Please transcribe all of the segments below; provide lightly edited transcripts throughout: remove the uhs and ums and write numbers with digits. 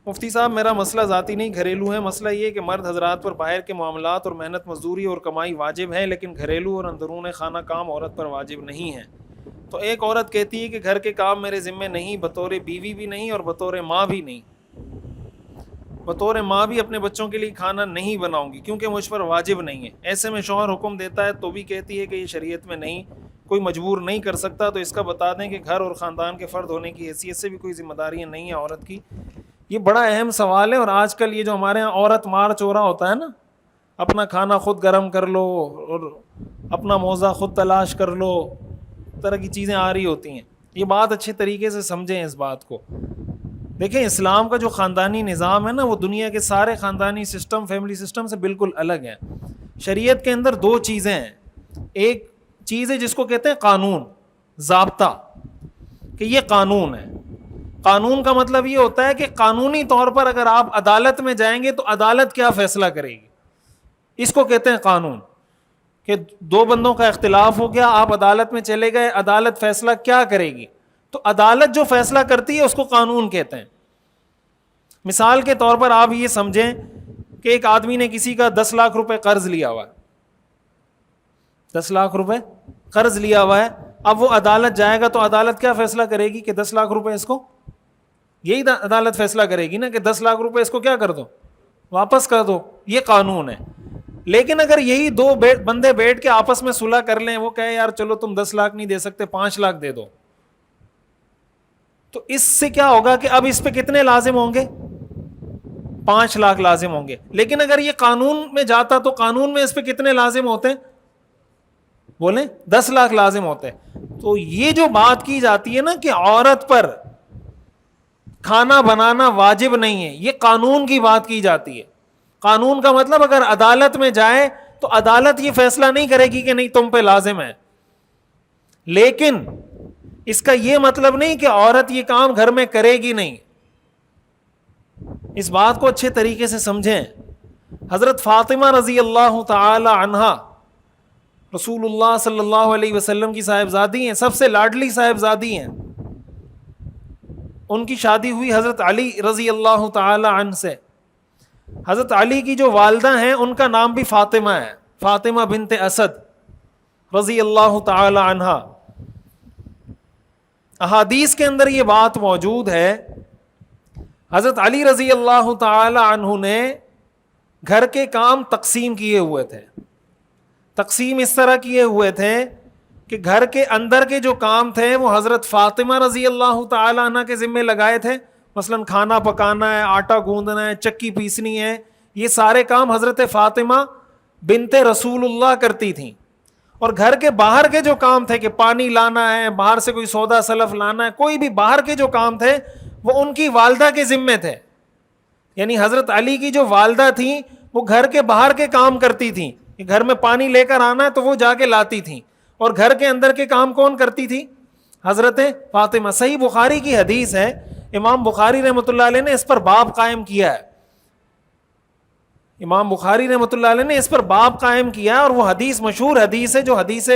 مفتی صاحب میرا مسئلہ ذاتی نہیں گھریلو ہے، مسئلہ یہ کہ مرد حضرات پر باہر کے معاملات اور محنت مزدوری اور کمائی واجب ہے، لیکن گھریلو اور اندرون خانہ کام عورت پر واجب نہیں ہے۔ تو ایک عورت کہتی ہے کہ گھر کے کام میرے ذمہ نہیں، بطور بیوی بھی نہیں اور بطور ماں بھی نہیں، بطور ماں بھی اپنے بچوں کے لیے کھانا نہیں بناؤں گی کیونکہ مجھ پر واجب نہیں ہے۔ ایسے میں شوہر حکم دیتا ہے تو بھی کہتی ہے کہ یہ شریعت میں نہیں، کوئی مجبور نہیں کر سکتا، تو اس کا بتا دیں کہ گھر اور خاندان کے فرد ہونے کی حیثیت سے بھی کوئی ذمہ داریاں نہیں ہیں عورت کی۔ یہ بڑا اہم سوال ہے، اور آج کل یہ جو ہمارے ہاں عورت مار چورا ہوتا ہے نا، اپنا کھانا خود گرم کر لو اور اپنا موزہ خود تلاش کر لو، طرح کی چیزیں آ رہی ہوتی ہیں۔ یہ بات اچھے طریقے سے سمجھیں اس بات کو۔ دیکھیں اسلام کا جو خاندانی نظام ہے نا، وہ دنیا کے سارے خاندانی سسٹم، فیملی سسٹم سے بالکل الگ ہے۔ شریعت کے اندر دو چیزیں ہیں، ایک چیز ہے جس کو کہتے ہیں قانون، ضابطہ، کہ یہ قانون ہے۔ قانون کا مطلب یہ ہوتا ہے کہ قانونی طور پر اگر آپ عدالت میں جائیں گے تو عدالت کیا فیصلہ کرے گی، اس کو کہتے ہیں قانون۔ کہ دو بندوں کا اختلاف ہو گیا، آپ عدالت میں چلے گئے، عدالت فیصلہ کیا کرے گی، تو عدالت جو فیصلہ کرتی ہے اس کو قانون کہتے ہیں۔ مثال کے طور پر آپ یہ سمجھیں کہ ایک آدمی نے کسی کا 10 لاکھ روپے قرض لیا ہوا ہے، 10 لاکھ روپے قرض لیا ہوا ہے، اب وہ عدالت جائے گا تو عدالت کیا فیصلہ کرے گی کہ 10 لاکھ روپے اس کو، یہی عدالت فیصلہ کرے گی نا کہ 10 لاکھ روپے اس کو کیا کر دو، واپس کر دو، یہ قانون ہے۔ لیکن اگر یہی دو بندے بیٹھ کے آپس میں صلح کر لیں، وہ کہے یار چلو تم 10 لاکھ نہیں دے سکتے 5 لاکھ دے دو، تو اس سے کیا ہوگا کہ اب اس پہ کتنے لازم ہوں گے، 5 لاکھ لازم ہوں گے۔ لیکن اگر یہ قانون میں جاتا تو قانون میں اس پہ کتنے لازم ہوتے، بولیں 10 لاکھ لازم ہوتے۔ تو یہ جو بات کی جاتی ہے نا کہ عورت پر کھانا بنانا واجب نہیں ہے، یہ قانون کی بات کی جاتی ہے۔ قانون کا مطلب اگر عدالت میں جائے تو عدالت یہ فیصلہ نہیں کرے گی کہ نہیں تم پہ لازم ہے، لیکن اس کا یہ مطلب نہیں کہ عورت یہ کام گھر میں کرے گی نہیں۔ اس بات کو اچھے طریقے سے سمجھیں۔ حضرت فاطمہ رضی اللہ تعالی عنہا رسول اللہ صلی اللہ علیہ وسلم کی صاحبزادی ہیں، سب سے لاڈلی صاحبزادی ہیں۔ ان کی شادی ہوئی حضرت علی رضی اللہ تعالی عنہ سے۔ حضرت علی کی جو والدہ ہیں ان کا نام بھی فاطمہ ہے، فاطمہ بنت اسد رضی اللہ تعالی عنہا۔ احادیث کے اندر یہ بات موجود ہے، حضرت علی رضی اللہ تعالی عنہ نے گھر کے کام تقسیم کیے ہوئے تھے۔ تقسیم اس طرح کیے ہوئے تھے کہ گھر کے اندر کے جو کام تھے وہ حضرت فاطمہ رضی اللہ تعالی عنہ کے ذمہ لگائے تھے، مثلا کھانا پکانا ہے، آٹا گوندنا ہے، چکی پیسنی ہے، یہ سارے کام حضرت فاطمہ بنت رسول اللہ کرتی تھیں۔ اور گھر کے باہر کے جو کام تھے کہ پانی لانا ہے، باہر سے کوئی سودا سلف لانا ہے، کوئی بھی باہر کے جو کام تھے وہ ان کی والدہ کے ذمے تھے۔ یعنی حضرت علی کی جو والدہ تھیں وہ گھر کے باہر کے کام کرتی تھیں، کہ گھر میں پانی لے کر آنا ہے تو وہ جا کے لاتی تھیں، اور گھر کے اندر کے کام کون کرتی تھی، حضرت فاطمہ۔ صحیح بخاری کی حدیث ہے، امام بخاری رحمۃ اللہ علیہ نے اس پر باب قائم کیا ہے، امام بخاری رحمۃ اللہ علیہ نے اس پر باب قائم کیا ہے، اور وہ حدیث مشہور حدیث ہے جو حدیث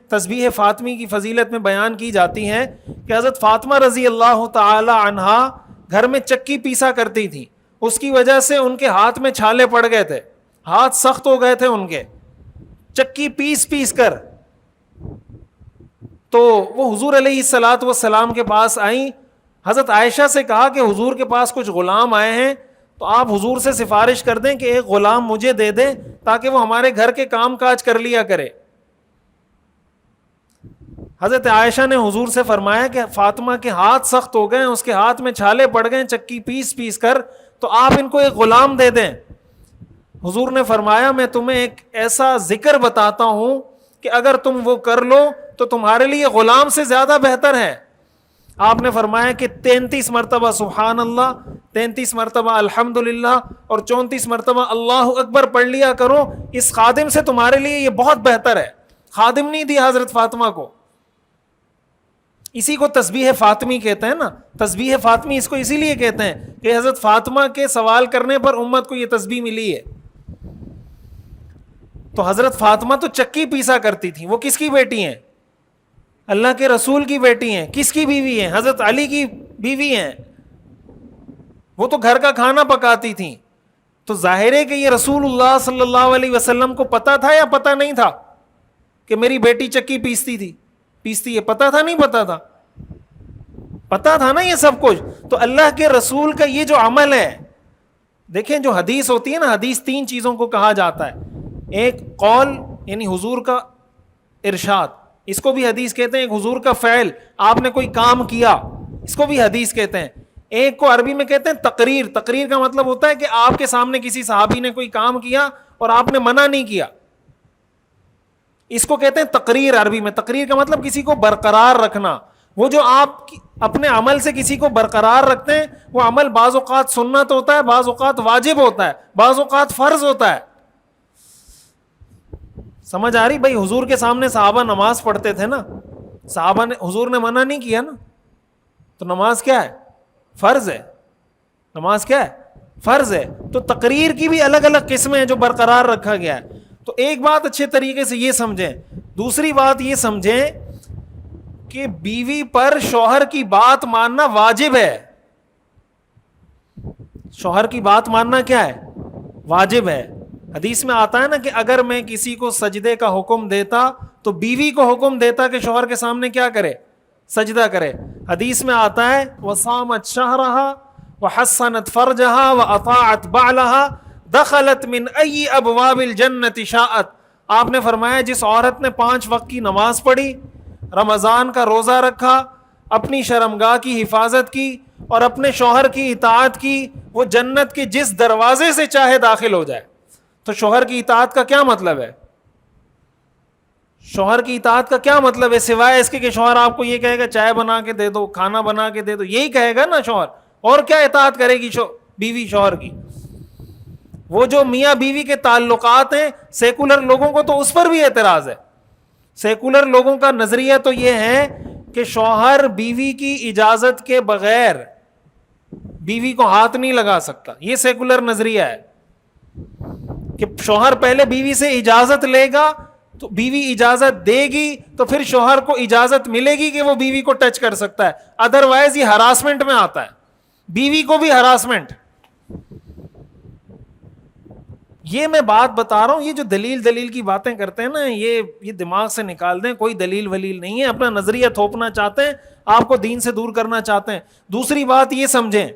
تسبیح فاطمی کی فضیلت میں بیان کی جاتی ہے کہ حضرت فاطمہ رضی اللہ تعالی عنہا گھر میں چکی پیسا کرتی تھی، اس کی وجہ سے ان کے ہاتھ میں چھالے پڑ گئے تھے، ہاتھ سخت ہو گئے تھے ان کے، چکی پیس پیس کر۔ تو وہ حضور علیہ الصلوۃ والسلام کے پاس آئیں، حضرت عائشہ سے کہا کہ حضور کے پاس کچھ غلام آئے ہیں تو آپ حضور سے سفارش کر دیں کہ ایک غلام مجھے دے دیں تاکہ وہ ہمارے گھر کے کام کاج کر لیا کرے۔ حضرت عائشہ نے حضور سے فرمایا کہ فاطمہ کے ہاتھ سخت ہو گئے، اس کے ہاتھ میں چھالے پڑ گئے چکی پیس پیس کر، تو آپ ان کو ایک غلام دے دیں۔ حضور نے فرمایا میں تمہیں ایک ایسا ذکر بتاتا ہوں کہ اگر تم وہ کر لو تو تمہارے لیے غلام سے زیادہ بہتر ہے۔ آپ نے فرمایا کہ 33 مرتبہ سبحان اللہ، 33 مرتبہ الحمدللہ اور 34 مرتبہ اللہ اکبر پڑھ لیا کرو، اس خادم سے تمہارے لیے یہ بہت بہتر ہے۔ خادم نہیں دیا حضرت فاطمہ کو، اسی کو تسبیح فاطمی کہتے ہیں نا، تسبیح فاطمی اس کو اسی لیے کہتے ہیں کہ حضرت فاطمہ کے سوال کرنے پر امت کو یہ تسبیح ملی ہے۔ تو حضرت فاطمہ تو چکی پیسا کرتی تھی، وہ کس کی بیٹی ہیں، اللہ کے رسول کی بیٹی ہیں، کس کی بیوی ہیں، حضرت علی کی بیوی ہیں۔ وہ تو گھر کا کھانا پکاتی تھیں. تو ظاہر ہے کہ یہ رسول اللہ صلی اللہ علیہ وسلم کو پتا تھا یا پتا نہیں تھا کہ میری بیٹی چکی پیستی ہے؟ پتا تھا نہیں پتا تھا؟ پتا تھا نا یہ سب کچھ. تو اللہ کے رسول کا یہ جو عمل ہے، دیکھیں جو حدیث ہوتی ہے نا، حدیث 3 چیزوں کو کہا جاتا ہے. ایک قول یعنی حضور کا ارشاد، اس کو بھی حدیث کہتے ہیں. ایک حضور کا فعل، آپ نے کوئی کام کیا، اس کو بھی حدیث کہتے ہیں. ایک کو عربی میں کہتے ہیں تقریر. تقریر کا مطلب ہوتا ہے کہ آپ کے سامنے کسی صحابی نے کوئی کام کیا اور آپ نے منع نہیں کیا، اس کو کہتے ہیں تقریر عربی میں. تقریر کا مطلب کسی کو برقرار رکھنا. وہ جو آپ اپنے عمل سے کسی کو برقرار رکھتے ہیں، وہ عمل بعض اوقات سنت ہوتا ہے، بعض اوقات واجب ہوتا ہے، بعض اوقات فرض ہوتا ہے. سمجھ آ رہی بھائی؟ حضور کے سامنے صحابہ نماز پڑھتے تھے نا، صحابہ نے، حضور نے منع نہیں کیا نا. تو نماز کیا ہے؟ فرض ہے. نماز کیا ہے؟ فرض ہے. تو تقریر کی بھی الگ الگ قسمیں ہیں جو برقرار رکھا گیا ہے. تو ایک بات اچھے طریقے سے یہ سمجھیں. دوسری بات یہ سمجھیں کہ بیوی پر شوہر کی بات ماننا واجب ہے. شوہر کی بات ماننا کیا ہے؟ واجب ہے. حدیث میں آتا ہے نا کہ اگر میں کسی کو سجدے کا حکم دیتا تو بیوی کو حکم دیتا کہ شوہر کے سامنے کیا کرے؟ سجدہ کرے. حدیث میں آتا ہے وصامت شہرہا وحسنت فرجہا واطاعت بعلہا دخلت من ای ابواب الجنت شاءت. آپ نے فرمایا جس عورت نے 5 وقت کی نماز پڑھی، رمضان کا روزہ رکھا، اپنی شرمگاہ کی حفاظت کی اور اپنے شوہر کی اطاعت کی، وہ جنت کے جس دروازے سے چاہے داخل ہو جائے. تو شوہر کی اطاعت کا کیا مطلب ہے؟ شوہر کی اطاعت کا کیا مطلب ہے سوائے اس کے کہ شوہر آپ کو یہ کہے گا چائے بنا کے دے دو، کھانا بنا کے دے دو، یہی کہے گا نا شوہر. اور کیا اطاعت کرے گی بیوی شوہر کی؟ وہ جو میاں بیوی کے تعلقات ہیں، سیکولر لوگوں کو تو اس پر بھی اعتراض ہے. سیکولر لوگوں کا نظریہ تو یہ ہے کہ شوہر بیوی کی اجازت کے بغیر بیوی کو ہاتھ نہیں لگا سکتا. یہ سیکولر نظریہ ہے کہ شوہر پہلے بیوی سے اجازت لے گا تو بیوی اجازت دے گی تو پھر شوہر کو اجازت ملے گی کہ وہ بیوی کو ٹچ کر سکتا ہے. ادروائز یہ ہراسمنٹ میں آتا ہے، بیوی کو بھی ہراسمنٹ. یہ میں بات بتا رہا ہوں، یہ جو دلیل کی باتیں کرتے ہیں نا، یہ دماغ سے نکال دیں. کوئی دلیل ولیل نہیں ہے، اپنا نظریہ تھوپنا چاہتے ہیں، آپ کو دین سے دور کرنا چاہتے ہیں. دوسری بات یہ سمجھیں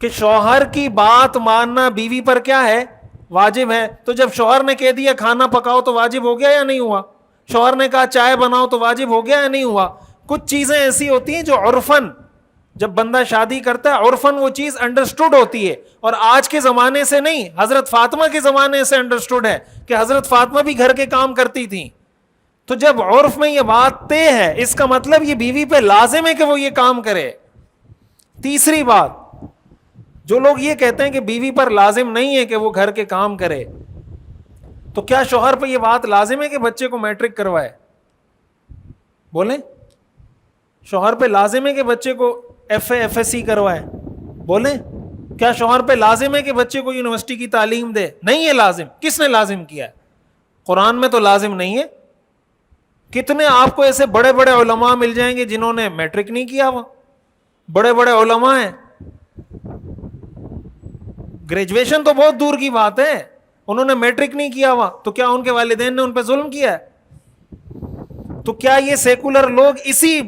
کہ شوہر کی بات ماننا بیوی پر کیا ہے؟ واجب ہے. تو جب شوہر نے کہہ دیا کھانا پکاؤ تو واجب ہو گیا یا نہیں ہوا؟ شوہر نے کہا چائے بناؤ تو واجب ہو گیا یا نہیں ہوا؟ کچھ چیزیں ایسی ہوتی ہیں جو عرفن، جب بندہ شادی کرتا ہے عرفن وہ چیز انڈرسٹوڈ ہوتی ہے، اور آج کے زمانے سے نہیں، حضرت فاطمہ کے زمانے سے انڈرسٹوڈ ہے کہ حضرت فاطمہ بھی گھر کے کام کرتی تھیں. تو جب عرف میں یہ بات طے ہے، اس کا مطلب یہ بیوی پہ لازم ہے کہ وہ یہ کام کرے. تیسری بات، جو لوگ یہ کہتے ہیں کہ بیوی پر لازم نہیں ہے کہ وہ گھر کے کام کرے، تو کیا شوہر پہ یہ بات لازم ہے کہ بچے کو میٹرک کروائے؟ بولیں، شوہر پہ لازم ہے کہ بچے کو F A F S C کروائے؟ بولیں، کیا شوہر پہ لازم ہے کہ بچے کو یونیورسٹی کی تعلیم دے؟ نہیں ہے لازم. کس نے لازم کیا ہے؟ قرآن میں تو لازم نہیں ہے. کتنے آپ کو ایسے بڑے بڑے علماء مل جائیں گے جنہوں نے میٹرک نہیں کیا، وہ بڑے بڑے علماء ہیں، گریجویشن تو بہت دور کی بات ہے، انہوں نے میٹرک نہیں کیا ہوا. تو کیا ان کے والدین نے ان پہ ظلم کیا ہے؟ تو کیا یہ سیکولر لوگ اسی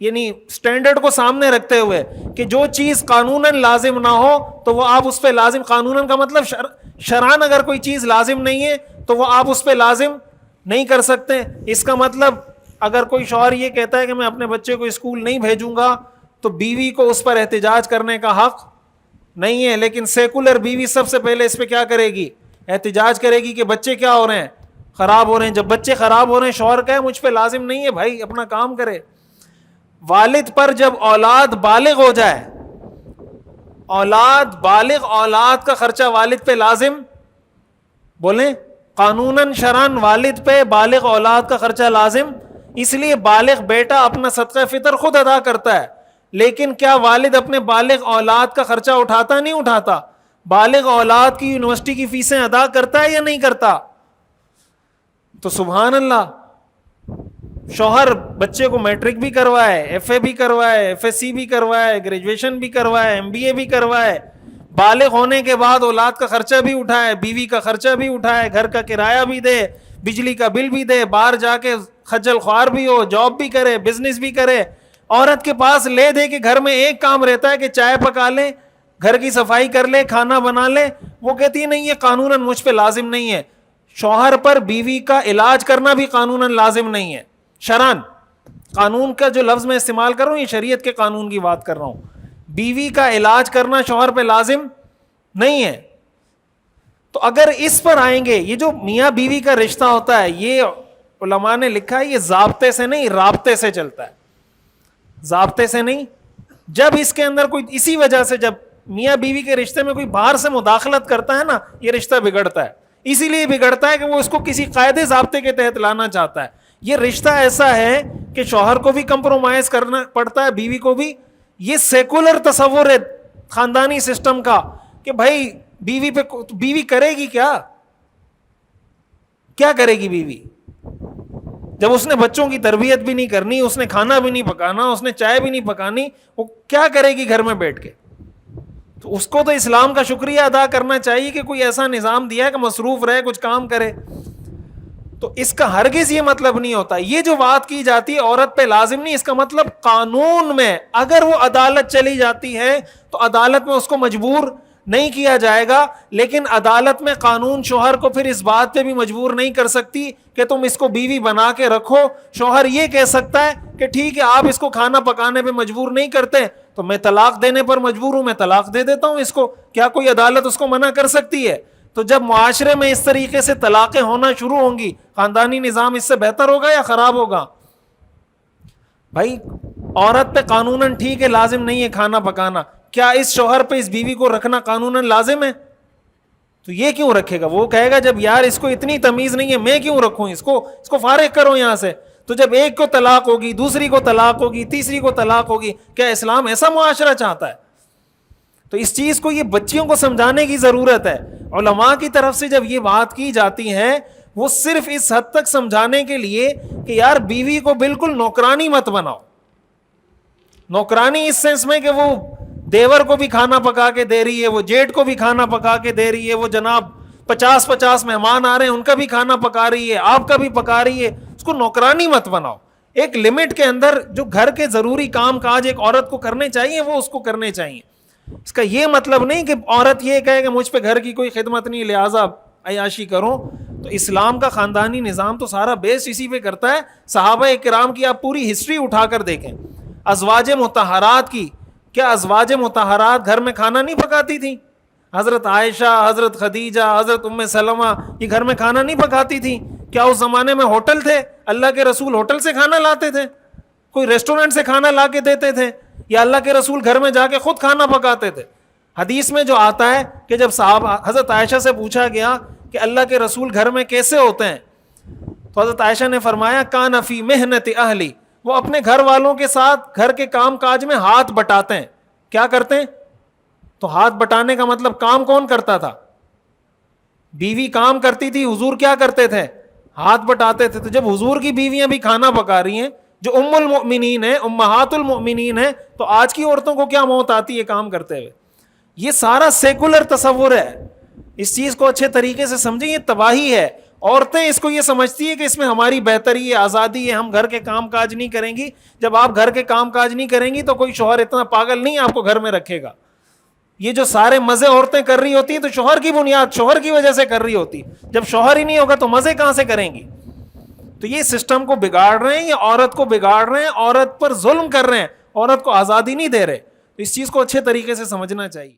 یعنی سٹینڈرڈ کو سامنے رکھتے ہوئے کہ جو چیز قانوناً لازم نہ ہو تو وہ آپ اس پہ لازم، قانوناً کا مطلب شرعاً اگر کوئی چیز لازم نہیں ہے تو وہ آپ اس پہ لازم نہیں کر سکتے؟ اس کا مطلب اگر کوئی شوہر یہ کہتا ہے کہ میں اپنے بچے کو اسکول نہیں بھیجوں گا تو بیوی کو اس پر احتجاج کرنے کا حق نہیں ہے. لیکن سیکولر بیوی سب سے پہلے اس پہ کیا کرے گی؟ احتجاج کرے گی کہ بچے کیا ہو رہے ہیں؟ خراب ہو رہے ہیں. جب بچے خراب ہو رہے ہیں، شوہر کہے مجھ پہ لازم نہیں ہے، بھائی اپنا کام کرے. والد پر جب اولاد بالغ ہو جائے، اولاد بالغ، اولاد کا خرچہ والد پہ لازم، بولیں قانوناً شرعاً والد پہ بالغ اولاد کا خرچہ لازم. اس لیے بالغ بیٹا اپنا صدقہ فطر خود ادا کرتا ہے. لیکن کیا والد اپنے بالغ اولاد کا خرچہ اٹھاتا نہیں اٹھاتا؟ بالغ اولاد کی یونیورسٹی کی فیسیں ادا کرتا ہے یا نہیں کرتا؟ تو سبحان اللہ، شوہر بچے کو میٹرک بھی کروائے, ایف اے بھی کروائے, ایف ایس سی بھی کروائے, گریجویشن بھی کروائے, ایم بی اے بھی کروائے, بالغ ہونے کے بعد اولاد کا خرچہ بھی اٹھائے, بیوی کا خرچہ بھی اٹھائے, گھر کا کرایہ بھی دے, بجلی کا بل بھی دے, باہر جا کے خجل خوار بھی ہو, جاب بھی کرے, بزنس بھی کرے. عورت کے پاس لے دے کہ گھر میں ایک کام رہتا ہے کہ چائے پکا لے, گھر کی صفائی کر لے, کھانا بنا لے. وہ کہتی ہے نہیں یہ قانوناً مجھ پہ لازم نہیں ہے. شوہر پر بیوی کا علاج کرنا بھی قانوناً لازم نہیں ہے. شرعاً, قانون کا جو لفظ میں استعمال کر رہا ہوں یہ شریعت کے قانون کی بات کر رہا ہوں. بیوی کا علاج کرنا شوہر پہ لازم نہیں ہے. تو اگر اس پر آئیں گے, یہ جو میاں بیوی کا رشتہ ہوتا ہے یہ علماء نے لکھا ہے یہ ضابطے سے نہیں رابطے سے چلتا ہے, ضابطے سے نہیں. جب اس کے اندر کوئی اسی وجہ سے جب میاں بیوی کے رشتے میں کوئی باہر سے مداخلت کرتا ہے نا, یہ رشتہ بگڑتا ہے. اسی لیے بگڑتا ہے کہ وہ اس کو کسی قاعدے ضابطے کے تحت لانا چاہتا ہے. یہ رشتہ ایسا ہے کہ شوہر کو بھی کمپرومائز کرنا پڑتا ہے, بیوی کو بھی. یہ سیکولر تصور ہے خاندانی سسٹم کا کہ بھائی بیوی پہ, بیوی کرے گی کیا کرے گی بیوی جب اس نے بچوں کی تربیت بھی نہیں کرنی, اس نے کھانا بھی نہیں پکانا, اس نے چائے بھی نہیں پکانی, وہ کیا کرے گی گھر میں بیٹھ کے؟ تو اس کو تو اسلام کا شکریہ ادا کرنا چاہیے کہ کوئی ایسا نظام دیا ہے کہ مصروف رہے, کچھ کام کرے. تو اس کا ہرگز یہ مطلب نہیں ہوتا. یہ جو بات کی جاتی ہے عورت پہ لازم نہیں, اس کا مطلب قانون میں اگر وہ عدالت چلی جاتی ہے تو عدالت میں اس کو مجبور نہیں کیا جائے گا, لیکن عدالت میں قانون شوہر کو پھر اس بات پہ بھی مجبور نہیں کر سکتی کہ تم اس کو بیوی بنا کے رکھو. شوہر یہ کہہ سکتا ہے کہ ٹھیک ہے آپ اس کو کھانا پکانے پہ مجبور نہیں کرتے تو میں طلاق دینے پر مجبور ہوں, میں طلاق دے دیتا ہوں اس کو. کیا کوئی عدالت اس کو منع کر سکتی ہے؟ تو جب معاشرے میں اس طریقے سے طلاقیں ہونا شروع ہوں گی, خاندانی نظام اس سے بہتر ہوگا یا خراب ہوگا؟ بھائی عورت پہ قانوناً ٹھیک ہے لازم نہیں ہے کھانا پکانا, کیا اس شوہر پہ اس بیوی کو رکھنا قانوناً لازم ہے؟ تو یہ کیوں رکھے گا؟ وہ کہے گا جب یار اس کو اتنی تمیز نہیں ہے میں کیوں رکھوں اس کو فارغ کرو یہاں سے. تو جب ایک کو طلاق ہوگی, دوسری کو طلاق ہوگی, تیسری کو طلاق ہوگی, کیا اسلام ایسا معاشرہ چاہتا ہے؟ تو اس چیز کو یہ بچیوں کو سمجھانے کی ضرورت ہے. علماء کی طرف سے جب یہ بات کی جاتی ہے وہ صرف اس حد تک سمجھانے کے لیے کہ یار بیوی کو بالکل نوکرانی مت بناؤ. نوکرانی اس سینس میں کہ وہ دیور کو بھی کھانا پکا کے دے رہی ہے, وہ جیٹ کو بھی کھانا پکا کے دے رہی ہے, وہ جناب 50 مہمان آ رہے ہیں ان کا بھی کھانا پکا رہی ہے, آپ کا بھی پکا رہی ہے. اس کو نوکرانی مت بناؤ. ایک لمٹ کے اندر جو گھر کے ضروری کام کاج ایک عورت کو کرنے چاہیے وہ اس کو کرنے چاہیے. اس کا یہ مطلب نہیں کہ عورت یہ کہے کہ مجھ پہ گھر کی کوئی خدمت نہیں لہٰذا عیاشی کروں. تو اسلام کا خاندانی نظام تو سارا بیس اسی پہ کرتا ہے. صحابہ کرام کی آپ پوری ہسٹری اٹھا کر دیکھیں, ازواج مطہرات کی, کیا ازواج مطہرات گھر میں کھانا نہیں پکاتی تھیں؟ حضرت عائشہ, حضرت خدیجہ, حضرت ام سلمہ یہ گھر میں کھانا نہیں پکاتی تھیں؟ کیا اس زمانے میں ہوٹل تھے؟ اللہ کے رسول ہوٹل سے کھانا لاتے تھے؟ کوئی ریسٹورنٹ سے کھانا لا کے دیتے تھے؟ یا اللہ کے رسول گھر میں جا کے خود کھانا پکاتے تھے؟ حدیث میں جو آتا ہے کہ جب صحابہ حضرت عائشہ سے پوچھا گیا کہ اللہ کے رسول گھر میں کیسے ہوتے ہیں, تو حضرت عائشہ نے فرمایا کان فی محنت اہلی, وہ اپنے گھر والوں کے ساتھ گھر کے کام کاج میں ہاتھ بٹاتے ہیں. کیا کرتے ہیں؟ تو ہاتھ بٹانے کا مطلب کام کون کرتا تھا؟ بیوی کام کرتی تھی, حضور کیا کرتے تھے؟ ہاتھ بٹاتے تھے. تو جب حضور کی بیویاں بھی کھانا پکا رہی ہیں جو ام المؤمنین ہیں, امہات المؤمنین ہیں, تو آج کی عورتوں کو کیا موت آتی ہے کام کرتے ہوئے؟ یہ سارا سیکولر تصور ہے. اس چیز کو اچھے طریقے سے سمجھیں, یہ تباہی ہے. عورتیں اس کو یہ سمجھتی ہے کہ اس میں ہماری بہتری ہے, آزادی ہے, ہم گھر کے کام کاج نہیں کریں گی. جب آپ گھر کے کام کاج نہیں کریں گی تو کوئی شوہر اتنا پاگل نہیں آپ کو گھر میں رکھے گا. یہ جو سارے مزے عورتیں کر رہی ہوتی ہیں تو شوہر کی بنیاد, شوہر کی وجہ سے کر رہی ہوتی. جب شوہر ہی نہیں ہوگا تو مزے کہاں سے کریں گی؟ تو یہ سسٹم کو بگاڑ رہے ہیں, یہ عورت کو بگاڑ رہے ہیں, عورت پر ظلم کر رہے ہیں, عورت کو آزادی نہیں دے رہے. تو اس چیز کو اچھے طریقے سے سمجھنا چاہیے.